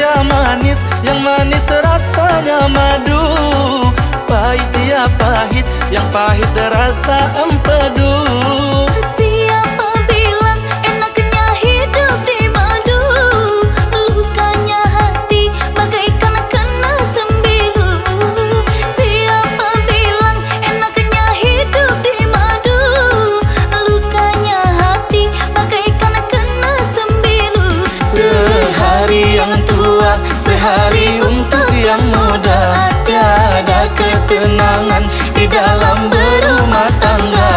ya manis, yang manis rasanya madu. Pahit ya pahit, yang pahit rasa empedu. Siapa bilang enaknya hidup di madu? Lukanya hati bagaikan kena sembilu. Siapa bilang enaknya hidup di madu? Lukanya hati bagaikan kena sembilu. Sehari yang tua, sehari untuk yang muda. Tiada ketenangan di dalam berumah tangga.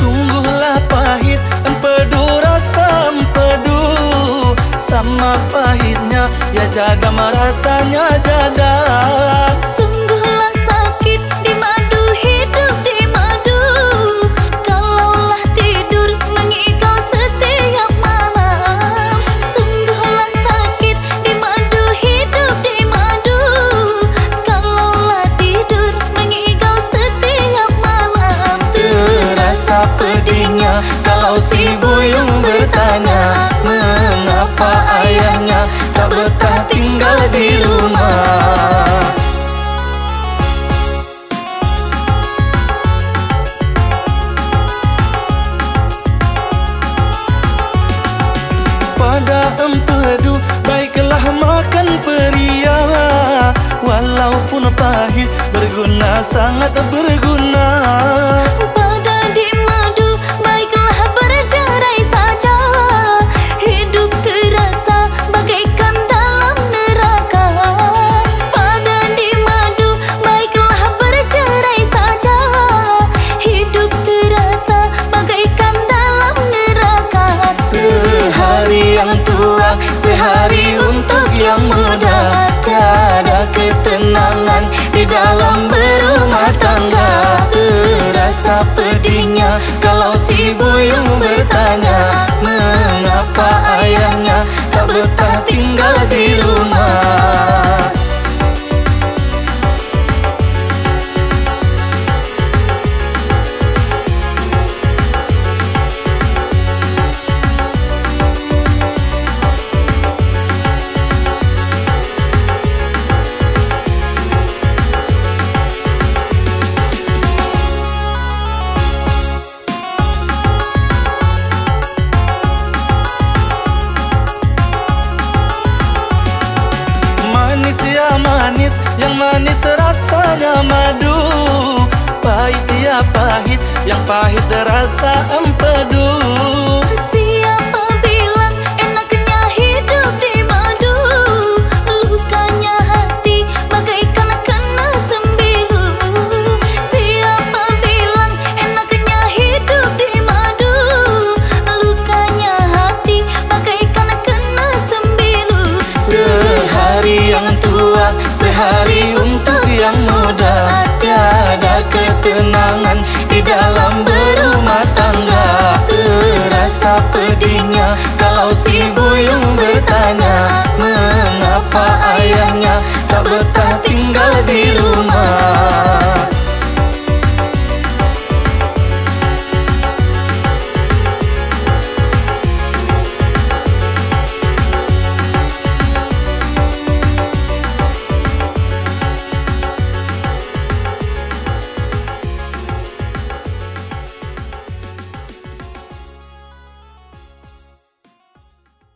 Sungguhlah pahit empedu, rasa empedu. Sama pahitnya ya jaga rasanya jaga. Sungguhlah sakit di madu, hidup di madu. Kalaulah tidur mengigau setiap malam. Sungguhlah sakit di madu, hidup di madu. Kalaulah tidur mengigau setiap malam. Terasa pedihnya kalau si buyung bertanya, mengapa ayahnya tak betah tinggal di rumah. Pada empedu baiklah makan peria. Walaupun pahit berguna, sangat berguna. Pada di madu baiklah bercerai saja. Hidup terasa bagaikan dalam neraka. Pada di madu baiklah bercerai saja. Hidup terasa bagaikan dalam neraka. Sehari yang tua, sehari untuk yang muda. Tiada ketenangan di dalam berumah tangga. Terasa pedihnya kalau si buyung bertanya, mengapa ayahnya tak betah tinggal di rumah. Manis ya manis, yang manis rasanya madu. Pahit ya pahit, yang pahit rasa empedu. Siapa bilang enaknya hidup di madu? Lukanya hati bagaikan kena sembilu. Siapa bilang enaknya hidup di madu? Lukanya hati bagaikan kena sembilu. Sehari yang tua, sehari untuk yang muda. Tiada ketenangan